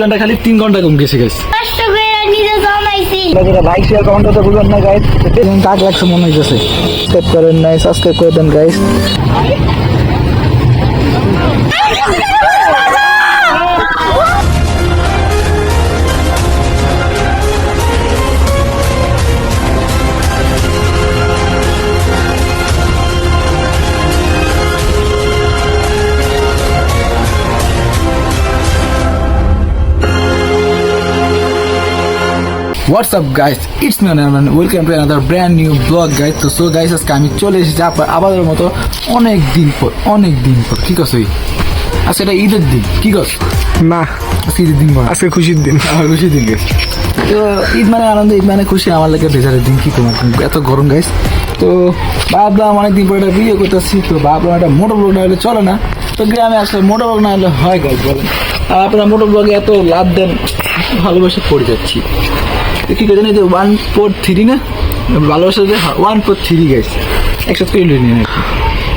ঘন্টা খালি 3 ঘন্টা কম গেছে গাইস। কষ্ট করে নিজে জমাইছি। লাইক শেয়ার কমেন্ট তো ভুলবেন না গাইস। কাজ লাগছে মনে হইতেছে। সাবস্ক্রাইব করেন নাই, সাবস্ক্রাইব করে দেন guys. What's up guys, it's me Anand, welcome to another brand new vlog guys. So guys, আজকে আমি চলে এসেছি আবারের মতো অনেক দিন পর কি করছো? আজকে এটা ঈদের দিন, কি করছো? না আজকে ঈদের দিন, আজকে খুশির দিন। খুশির দিন গাইস। তো ঈদ মানে আনন্দ, ঈদ মানে খুশি, আমার লাগে বেজারের দিন। কি তোমার এত গরম গাইস। তো ভাবলাম অনেকদিন পর একটা ভিডিও করতেছি, তো ভাবলাম একটা মোটর ব্লগ না হলে চলে না। তো গ্রামে আসলে মোটর ব্লগ না হলে হয় গাইস বলেন। আর আপনারা মোটর ব্লগে এত লাভ দেন, ভালোবাসা পড়ে যাচ্ছি। কি করে জানি যে 143 না, ভালোবাসা যে 143 গাইস একসাথে করে নিয়ে আর কি।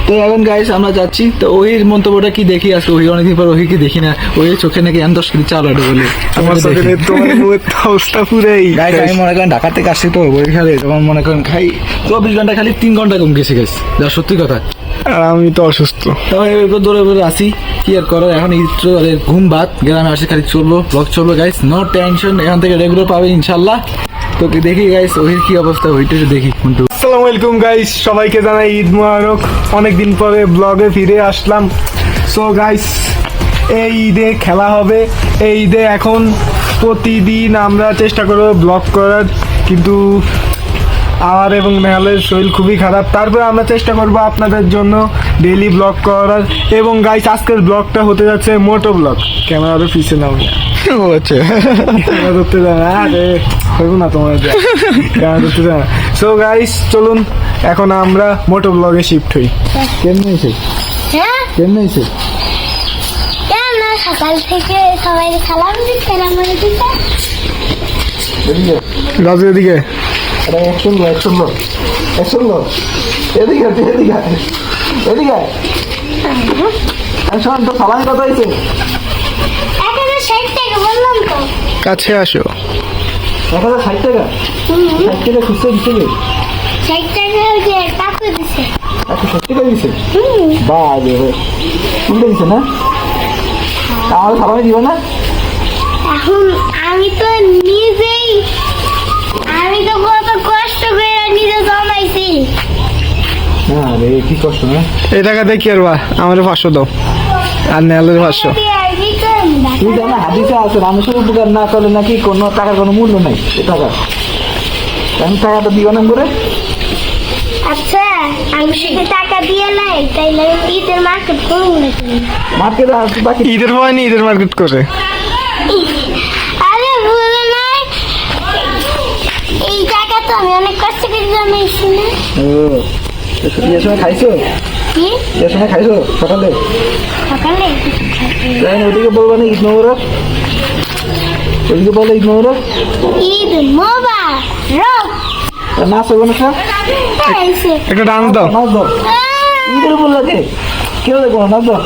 তো এখন গাইস আমরা যাচ্ছি। তো ওহির মন্তব্যটা কি দেখি আজকে। ওহি অনেকদিন পর ওহিকে দেখি না। ওহির চোখে নাকি 10 কেজি চাল আটে বলে আমার চোখে তোমার মুখের অবস্থা পুরাই গাইস। আমি মনে করেন ঢাকা থেকে আসছি, তো বই খালে তখন মনে করেন খাই 24 ঘন্টা খালি 3 ঘন্টা কম গেছে গাইস, যা সত্যি কথা। আর আমি তো অসুস্থ, তখন এবার দৌড়ে আসি, কি আর করার। এখন ঘুম বাদ, গ্রামে আসি খালি চলবো, ব্লগ চলবো গাইস, নো টেনশন। এখান থেকে রেগুলার পাবে ইনশাল্লাহ। তো দেখি গাইস ওহির কি অবস্থা, ওইটা দেখি কোনটু। আসসালামু আলাইকুম গাইস, সবাইকে জানাই ঈদ মুবারক। অনেকদিন পরে ব্লগে ফিরে আসলাম। সো গাইস, এই ঈদে খেলা হবে। এই ঈদে এখন প্রতিদিন আমরা চেষ্টা করব ব্লগ করার, কিন্তু আমার এবং মেহালের শরীর খুবই খারাপ। তারপরে আমরা চেষ্টা করব আপনাদের জন্য ডেইলি ব্লগ করার। এবং গাইস, আজকের ব্লগটা হতে যাচ্ছে মোটো ব্লগ। ক্যামেরারও পিছনে নাও না, ও আচ্ছা, ক্যামেরা ধরতে যায় আরে হইব না তোমার, ক্যামেরা ধরতে যায়। সো গাইস, চলুন এখন আমরা মোটো ব্লগে শিফট হই। কেমন হয়েছে? হ্যাঁ, কেমন হয়েছে? কেন সকাল থেকে সবাইকে সালাম দিচ্ছে, আমাদের দিচ্ছে। রাজু এদিকে অ্যাকশন লো এদিকে শোন, তো সালামি কত হয়েছে? 1060 টাকা বললাম তো। কাছে আসো। 1060 টাকা? 60 টাকা খুচরা দিচ্ছে গে? 60 টাকা যে টাকা দিছে। 160 টাকা দিচ্ছে? বাজে উল্টে দিচ্ছে না? আমার সালামি দিবে না? এখন আমি তো কত কষ্ট করে নিজে জমাইছি। হ্যাঁ রে, কি কষ্ট না? এই টাকা দিয়ে কি করবা? আমার 500 দাও আর নেহালের 500। তুই জানা হাদিসে আছে, মানুষের উপকার না করলে নাকি কোনো টাকার কোনো মূল্য নাই। এ টাকা আমি টাকাটা দিও না করে। আচ্ছা, আমি শুধু টাকা দিয়ে নাই, তাইলে ঈদের মার্কেট করবো নাকি? মার্কেটে বাকি ঈদের হয়নি, ঈদের মার্কেট করে। আরে বলে নাই, এই টাকা তো আমি অনেক কষ্ট করে জমাইছি না। ও এর সময় খাইছো? কি এর সময় খাইছো সকালে? সকালে? ওদিকে বলবো না ঈদ মোবারক, ওদিকে বলো ঈদ মোবারক। ঈদ মোবারক। নাচ হবে না স্যার? একটা ডান্স দাও। নাচ দাও, ঈদের উপর লাগে, কেউ দেখবো না, নাচ দাও।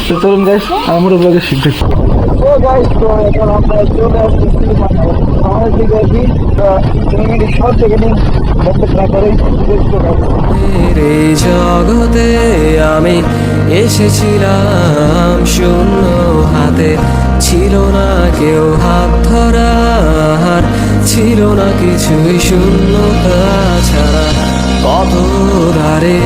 তো চলুন গাইস, আমরা ব্লগে শিখতে। তো গাইস, তো এখন আমরা চলে আসছি আমাদের দিকে আছি। তো মিনিট শর্ট থেকে নিন, দেখতে ট্রাই করে এই জগতে আমি এসেছিলাম শূন্য হাতে, ছিল না কেউ হাত ধরার, ছিল না কিছুই, শূন্যতা ছাড়া কত ধারে।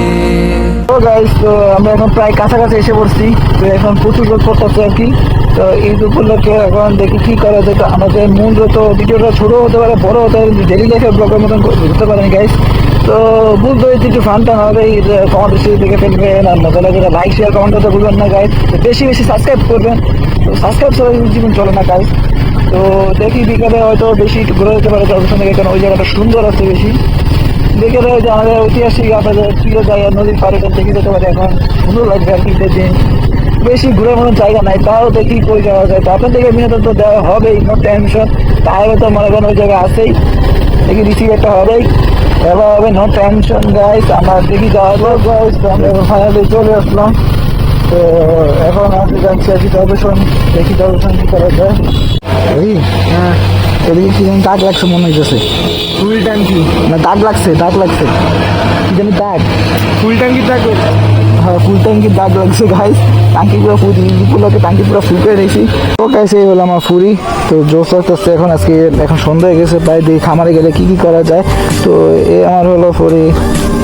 তো গাইস, তো আমরা এখন প্রায় কাছাকাছি এসে পড়ছি। তো এখন প্রচুর লোক করতেছে আর কি। তো ঈদ উপলক্ষে এখন দেখি কি করা যায়। তো আমাদের মূল তো ভিডিওটা ছোটো হতে পারে, বড় হতে পারে, ডেলি লাইফের ব্লগের মতন হতে পারেন গাইস। তো বুঝতে হয়েছে একটু ফান টান হবে, কমেন্ট বেশি দেখে ফেলবেন আর মজা লাগে। লাইক শেয়ার কমেন্ট তো ভুলবেন না গাইস। বেশি বেশি সাবস্ক্রাইব করবেন। তো সাবস্ক্রাইব ছাড়া জীবন চলে না গাইস। তো দেখি বিকালে হয়তো বেশি ঘুরে যেতে পারে জলসন থেকে, কারণ ওই জায়গাটা সুন্দর আছে বেশি। দেখে রয়ে যে আমাদের ঐতিহাসিক আপনাদের প্রিয় জায়গা নদীর পাড়ে দেখে যেতে পারে। এখন সুন্দর লাগবে আর কি। দিন বেশি ঘুরে মতো জায়গা নাই, তাও দেখি কই যাওয়া যায়। তো আপনার থেকে বিনোদন তো দেওয়া হবেই, নো টেনশন। তাহলে তো মনে করেন ওই জায়গা আছেই। দেখি রিসিভ একটা হবেই, এবার হবে, নো টেনশন গাইস। আমরা দেখি যাবো গাইস। তো আমরা ফাইনালি চলে আসলাম। তো এখন আমি যাচ্ছি আর কি টবেশন, দেখি টবেশন কি করা যায়। এই হ্যাঁ, এদিকে কি জানি দাগ লাগছে মনে হইতেছে, ফুল ট্যাঙ্কি, না দাগ লাগছে কি জানি দাগ, ফুল ট্যাঙ্কি থাকে। হ্যাঁ ফুল ট্যাঙ্কির দাগ লাগছে গাইস। টাঙ্কি পুরো ফুল, ইগুলোকে টাঙ্কি পুরো ফুল করে দিয়েছি। তো গাইস এই হলো আমার ফুরি। তো জোস লাগতেছে এখন, আজকে এখন সন্ধ্যা হয়ে গেছে প্রায়, দেখি খামারে গেলে কি করা যায়। তো এই আমার হলো ফুরি।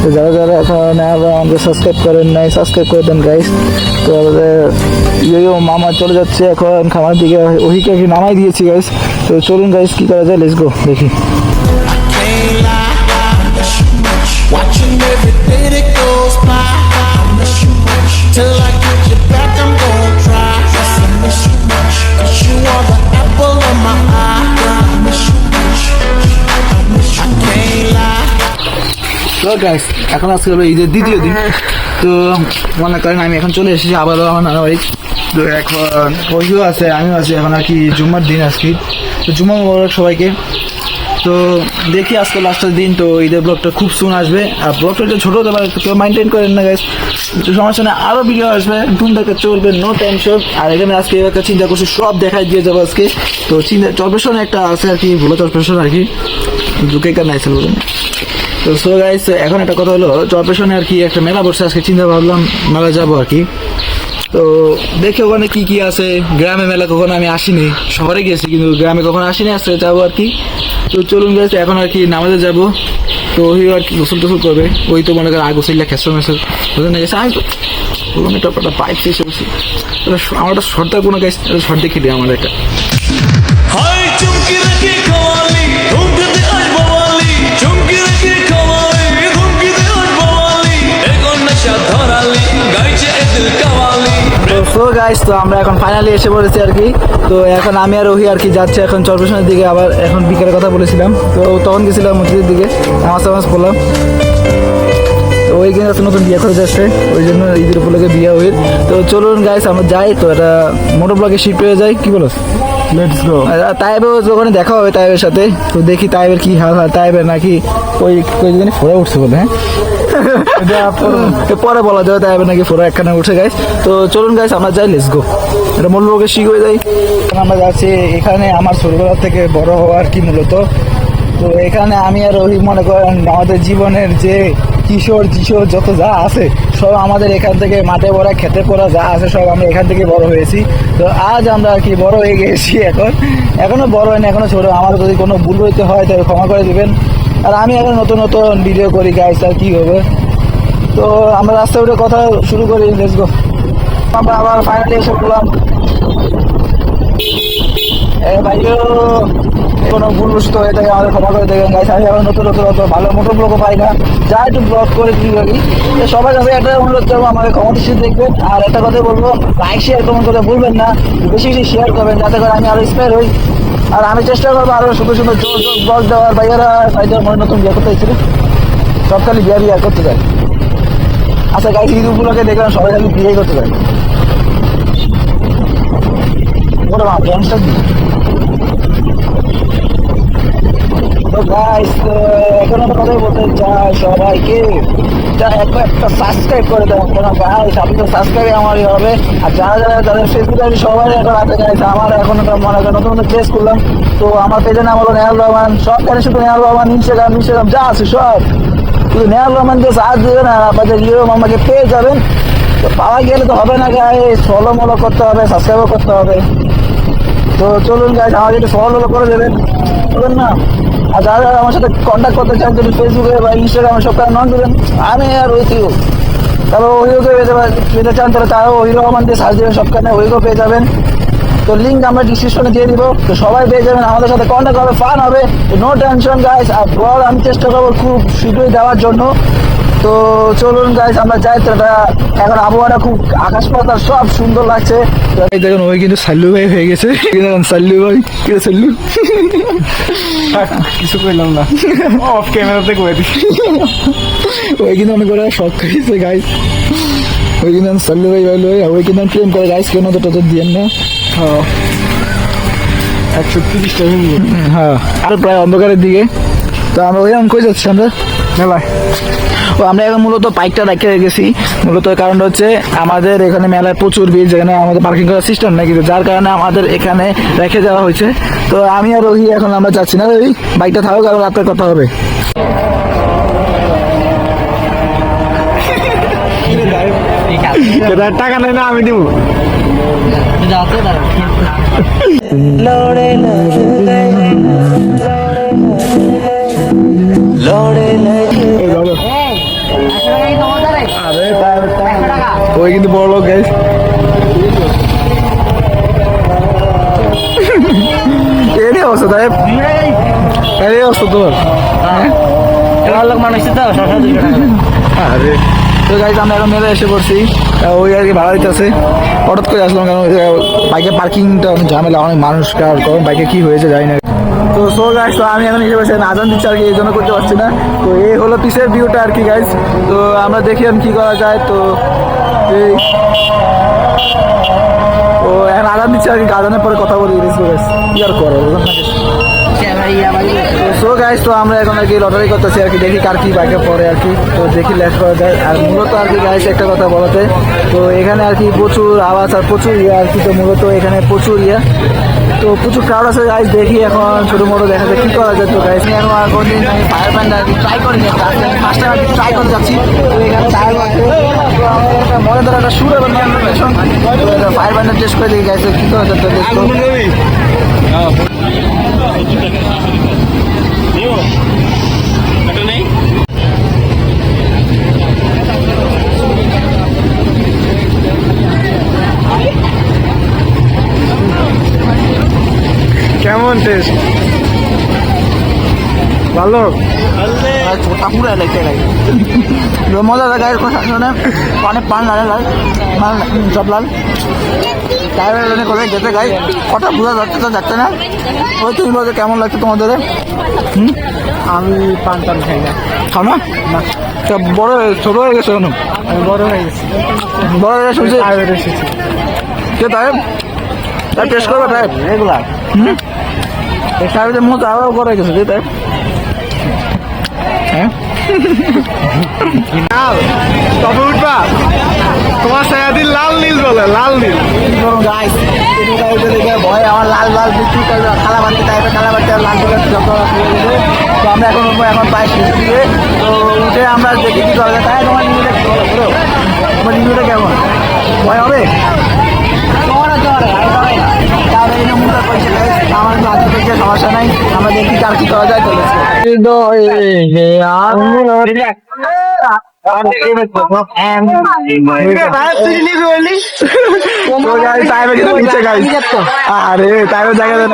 তো যারা যারা এখন আমাদের সাবস্ক্রাইব করেন নাই, সাবস্ক্রাইব করে দেন গাইস। তো আমাদের ইয়ো মামা চলে যাচ্ছে এখন খামার দিকে, ওহিকে কি নামাই দিয়েছি গাইস। তো চলুন গাইস কি করা যায়, লেটস গো দেখি। Can't lie, I miss you much. Watching every day that goes by, I miss you much. Till I get you back, I'm gonna try. Yes, I miss you much. 'Cause you are the apple of my eye. I miss you much. I miss you. I can't lie. তো guys এখন আজকে হলো ঈদের দ্বিতীয় দিন। তো মনে করেন আমি এখন চলে এসেছি আবারও আমার নানা বাড়ি। তো এখন ওইও আছে, আমিও আছি এখন আর কি, জুম্মার দিন আজকে। তো জুম্মা মোবারক সবাইকে। তো দেখি আজকে লাস্টের দিন, তো ঈদের ব্লগটা খুব সুন আসবে। আর ব্লগটা একটু ছোটো হতে পারে, তো কেউ মেনটেন করেন না গাইস, তো সমস্যা নেই, আরও ভিডিও আসবে, ধুমধাকে চলবে, নো টেনশন। আর এখানে আজকে একটা চিন্তা করছি, সব দেখাই দিয়ে যাবো আজকে। তো চিন্তা চরপেশন একটা আছে আর কি, ভুলো চরপেশন আর কি, দুকে কার নাইছিল বলেন। তো সো গাইস এখন একটা কথা হলো, চরপেশনে আর কি একটা মেলা বসছে আজকে, চিন্তা ভাবলাম মেলা যাবো আর কি। তো দেখে ওখানে কি কি আছে, গ্রামে মেলা কখনো আমি আসিনি, শহরে গেছি কিন্তু গ্রামে কখনো আসিনি, আসতে যাবো আর কি। তো চলুন গাইস এখন আর কি নামাজে যাবো। তো ওই আর কি গোসল টোসল করবে, ওই তো মনে করেন গোসল্লা খেসর মেসর বুঝলেন গেছে। আমি তো ওখানে একটা পাইপ শেষ হয়েছি, আমার একটা শর্টটা কোনো গাইস শর্ট দেখে দিই আমার একটা। হাই চুমকি রেখে খাওয়ালি, ধুমকি দে আজ বাওয়ালি। চুমকি রেখে খাওয়ালি, ধুমকি দে আজ বাওয়ালি। এখন নেশা ধরালি, গাইছে এ দিল কাওয়ালি। তো সো গাইস তো আমরা এখন ফাইনালি এসে পড়েছি আর কি। তো এখন আমি আর ওহি আর কি যাচ্ছে এখন চরপেশনের দিকে। আবার এখন বিকেলের কথা বলেছিলাম, তো তখন গেছিলাম মসজিদের দিকে, নামাজ পড়লাম। তো ওই কিন্তু নতুন বিয়ে করে যাচ্ছে, ওই জন্য ঈদের উপলক্ষে বিয়ে হয়ে। তো চলুন গাইস আমরা যাই, তো এটা মোটর ব্লগে শিফট হয়ে যায়, কি বলো? Let's go. তাইবেও ওখানে দেখা হবে তাইবের সাথে। তো দেখি তাইবের কি হাল হয়, তাইবের নাকি ওই জানি ফোড়া উঠছে বলে। হ্যাঁ পরে বলা যাবে তাইবের নাকি ফোড়া একখানে উঠে গাইস। তো চলুন গাইস আমরা যাই, লেটস গো। এটা মোটরব্লগে শিখ হয়ে যাই। আমরা যাচ্ছি এখানে আমার ছোটবেলা থেকে বড় হওয়া আর কি মূলত। তো এখানে আমি আর ওই মনে করেন আমাদের জীবনের যে কিশোর যত যা আছে সব আমাদের এখান থেকে, মাঠে পড়া খেতে পড়া যা আছে সব আমরা এখান থেকে বড় হয়েছি। তো আজ আমরা আর কি বড় হয়ে গেছি, এখনো বড় হয়নি, এখনো ছোট। আমার যদি কোনো ভুল হইতে হয় তাহলে ক্ষমা করে দিবেন। আর আমি এখন নতুন নতুন ভিডিও করি গাইস, আর কি হবে। তো আমরা রাস্তায় উঠে কথা শুরু করি, লেটস গো। আমরা আবার ফাইনালি এসে পড়লাম। ভাইও কোনো ভুল বুঝতে হয়ে থাকে আমাদের ক্ষমা করে দেবেন গাইস। আমি এখন নতুন অত ভালো মোটর ব্লগও পাই না, যা একটু ব্লগ করে কি করি। তো সবার কাছে একটা অনুরোধ করবো, আমাকে ক্ষমতাশীল দেখবেন। আর একটা কথা বলবো, লাইক শেয়ার কমেন্ট করে ভুলবেন না, বেশি বেশি শেয়ার করবেন যাতে করে আমি আরো ইন্সপায়ার হই। আর আমি চেষ্টা করবো আরো সুন্দর সুন্দর জোর ব্লগ দেওয়ার। ভাইয়ারা ভাইদের মনে নতুন বিয়ে করতে চাইছিল, সব খালি বিয়ে করতে চায়। আচ্ছা গাইস ঈদ উপলক্ষে দেখলাম সবাই খালি বিয়ে করতে চায়। ওটা মা ড্যান্সটা দিই। তো গাইস এখন একটা কথাই বলতে চাই সবাইকে, একটা সাবস্ক্রাইব করে দেবেন। কেন গাইস আপনি তো সাবস্ক্রাইবে আমারই হবে। আর যাদের ফেসবুক আইডি সবাই এখন আছে গাইস, আমার এখন একটা মনে করেন নতুন প্লেস করলাম। তো আমার পেজের নাম হলো নেহাল রহমান, সব জানি শুধু নেহাল রহমান, ইনস্টাগ্রাম যা আছে সব শুধু নেহাল রহমানকে সাহায্য দেবেন। আর আপনাদের ইয়ে আমাকে পেয়ে যাবেন। তো পাওয়া গেলে তো হবে না গাইস, ফলো মলো করতে হবে, সাবস্ক্রাইবও করতে হবে। তো চলুন গাইস আমাকে একটু ফলো করে দেবেন, বলবেন না। আর যারা আমার সাথে কন্ট্যাক্ট করতে চান যদি ফেসবুকে বা ইনস্টাগ্রামে সব কাজ নন দেবেন, আমি আর ওইটিও। তারপর ওইকে পেতে চান তাহলে তারাও ওই রহমান দিয়ে সার্চ দেবেন, সবখানে ওইকেও পেয়ে যাবেন। তো লিঙ্ক আমরা ডিসক্রিপশনে দিয়ে দিব, তো সবাই পেয়ে যাবেন, আমাদের সাথে কন্ট্যাক্ট হবে, ফান হবে, নো টেনশন গাইস। আর ব্লগ আমি চেষ্টা করবো খুব শীঘ্রই দেওয়ার জন্য। তো চলুন গাইস আমরা যাই। তো এখন আবহাওয়াটা খুব আকাশ পাতাল সব সুন্দর লাগছে। দেখুন ওই কিন্তু সাল্লু ভাই হয়ে গেছে, সাল্লু ভাই সাল্লু কিছু কইলাম না, অফ ক্যামেরাতে কয়ে দিছি। ওই কিন্তু অনেক বড় শখ করেছে গাইস, ওই কিন্তু সাল্লু ভাই ভালো, ওই কিন্তু প্রেম করে গাইস, কেন তো টোটো দিয়ে না। 130 টাকা। হ্যাঁ আর প্রায় অন্ধকারের দিকে। তো আমরা ওই কই যাচ্ছি আমরা মেলায়। ও আমরা এখন মূলত বাইকটা রেখে গেছি, মূলত কারণটা হচ্ছে আমাদের এখানে মেলায় প্রচুর ভিড়, যেখানে আমাদের পার্কিং করার সিস্টেম নাকি, যার কারণে আমাদের এখানে রেখে দেওয়া হয়েছে। তো আমি আর রোহি এখন আমরা যাচ্ছি না, ওই বাইকটা থাকুক আর রাতের কথা হবে। টাকা নেই না, আমি দিব। ওই কিন্তু বড় লোক গাইস। এরই অবস্থা তাই, এরই অবস্থা তোর। লোক মানুষ তো আরে তো গাইজ আমরা এখন মেলে এসে পড়ছি, ওই আর কি ভাড়া দিতেছে। হঠাৎ করে আসলাম কারণ বাইকে পার্কিংটা অনেক ঝামেলা, অনেক মানুষ কার কখন বাইকে কি হয়েছে জানি না। তো সো গাইজ, তো আমি এখন হিসেবে আজান দিচ্ছি আর কি, এই জন্য করতে পারছি না। তো এই হলো পিসের ভিউটা আর কি গাইজ। তো আমরা দেখি কি করা যায়। তো এই ও এখন আজান দিচ্ছে আর কি, আজানের পরে কথা বলি কি আর করে। সো গাইজ, তো আমরা এখন আর কি লটারি করতেছি আর কি, দেখি কার কি বাইকে পড়ে আর কি। তো দেখি লেট করা যায়। আর মূলত আর কি গাইজ একটা কথা বলতে, তো এখানে আর কি প্রচুর আওয়াজ আর প্রচুর ইয়ে আর কি। তো মূলত এখানে প্রচুর ইয়ে, তো প্রচুর ক্রাউড আছে গাইজ। দেখি এখন ছোটো মোটো দেখা যায় কি করা যায়। তো গাইজ নিয়ে এখন কোনদিন আমি ফায়ার ব্যান্ড আর কি ট্রাই করি, ফার্স্ট টাইম আর কি ট্রাই করে যাচ্ছি। তো এখানে টায়ার আছে, তো আমি একটা মজাদার একটা সুর এবং ফায়ার ব্যান্ডের টেস্ট করে দেখি গাইজ কি করা যায়। তো দেখো কেমন টেস্ট? ভালো। মজা গায়ের কথা শুনে অনেক পান লাল লাল মাল সব লাল টায়ারের জন্য কোথায় যেতে গাই কটা বোঝা যাচ্ছে তো যাচ্ছে না। ওই তুমি বলছো কেমন লাগছে তোমাদের? আমি পান টান খাই না। খাও না? তা বড় ছোট হয়ে গেছে কেন? আমি বড় হয়ে গেছি, বড় হয়ে শুনছি এসেছি। কে তাই তাই টেস্ট করবে তাই রেগুলার। সাহেবের মতো আরও করে গেছে তাই। হ্যাঁ তবে উঠবা, তোমার সারাদিন লাল নীল বলে, লাল নীল। ভয় আমার লাল লাল বিক্রি করবে খালা বাড়তে টাইপের খালা বাড়তে লাল দিকে যত তো আমরা এখন উঠবো এখন পায়ে শেষ দিকে। তো উঠে আমরা দেখি কি করা যায়। তাই তোমার নিউটা তোমার নিউটা কেমন ভয় হবে? আমার আজকে থেকে সমস্যা নাই, আমরা দেখি কার কি করা যায়। আরে তাই জায়গা দেন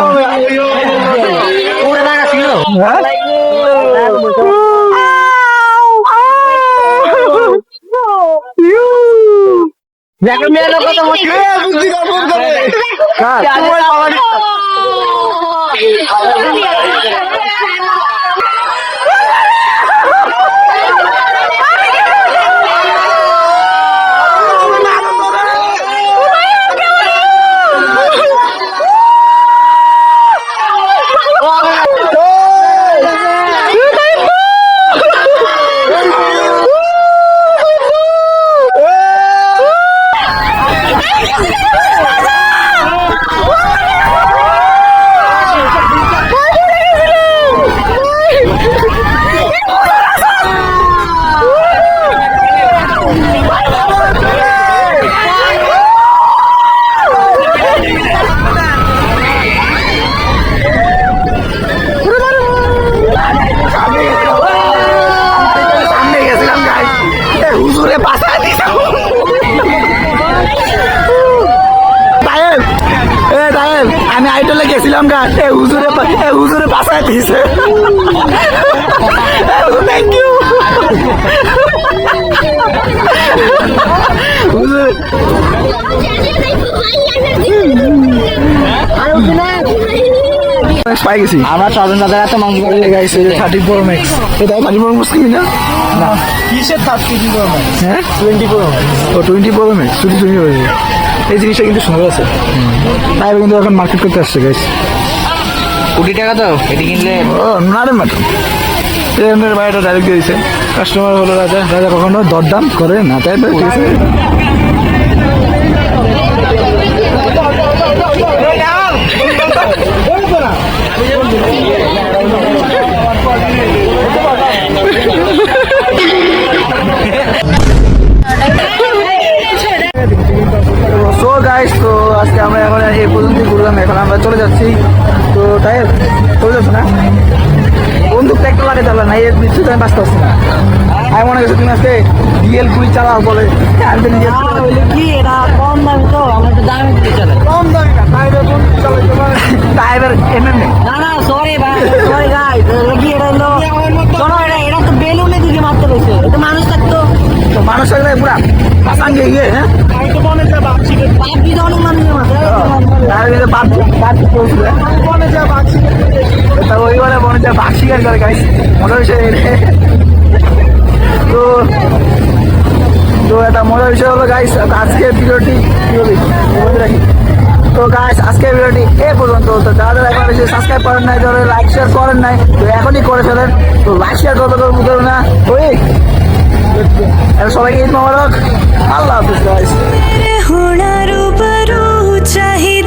আমি আইটলে গেছিলাম গা, হুজুরে বাসায় দিয়েছে। থ্যাংক ইউ হুজুর। পাই গেছি আমরা 6 জন দাদা এত মাংস গাইছে 30 Pro Max। এটা 30 Pro Max কিনি না না কিসের 30 Pro Max? হ্যাঁ 20 Pro Max। ও 20 Pro Max শুধু হয়েছে। এই জিনিসটা কিন্তু সুন্দর আছে, তাই কিন্তু এখন মার্কেট করতে আসছে গাইস। কোটি টাকা তো এটি কিনলে। ও না রে ম্যাডাম, ট্রেনের বাইরে ডাইরেক্ট দিয়েছে। কাস্টমার হলো রাজা, রাজা কখনো দরদাম করে না, তাই তো ঠিক আছে। সো গাইস, তো আজকে আমরা এখন এই পর্যন্তই ঘুরলাম, এখন আমরা চলে যাচ্ছি। তো তাই চলে যাচ্ছ না, বন্দুকটা একটু লাগে চালা না, এর পিছু আমি বাঁচতে পারছি না। আমি মনে করছি তুমি আজকে ডিএল গুলি চালাও বলে, আমি তো নিজে কি এটা কম দামি তো, আমরা একটু দামি দিতে চালাই। কম দামি না, টাইপের বন্দুক চালাইতে পারে, টাইপের এমএম না না সরি ভাই, সরি গাইস, কি এটা হলো শোনো, এটা তো বেলুনে দিকে মারতে রয়েছে, এটা মানুষ থাকতো। তো মানুষ থাকলে পুরা আসাঙ্গে গিয়ে, হ্যাঁ পাবজি তো অনেক মানুষের মারছে। তার কিন্তু বাদ পড়ছিল, তা ওইবারে মনে হচ্ছে বাঘ শিকার করে গাইস, মজার বিষয় এটা। তো তো একটা মজার বিষয় হলো গাইস, আজকের ভিডিওটি কি হবে বলে রাখি। তো গাইস আজকের ভিডিওটি এ পর্যন্ত। তো যারা এখন বেশি সাবস্ক্রাইব করেন নাই, যারা লাইক শেয়ার করেন নাই, তো এখনই করে ফেলেন। তো লাইক শেয়ার কত করে বুঝতে না ওই সবাইকে ঈদ মোবারক, আল্লাহ হাফিজ গাইস। होना रूबरू चाहिए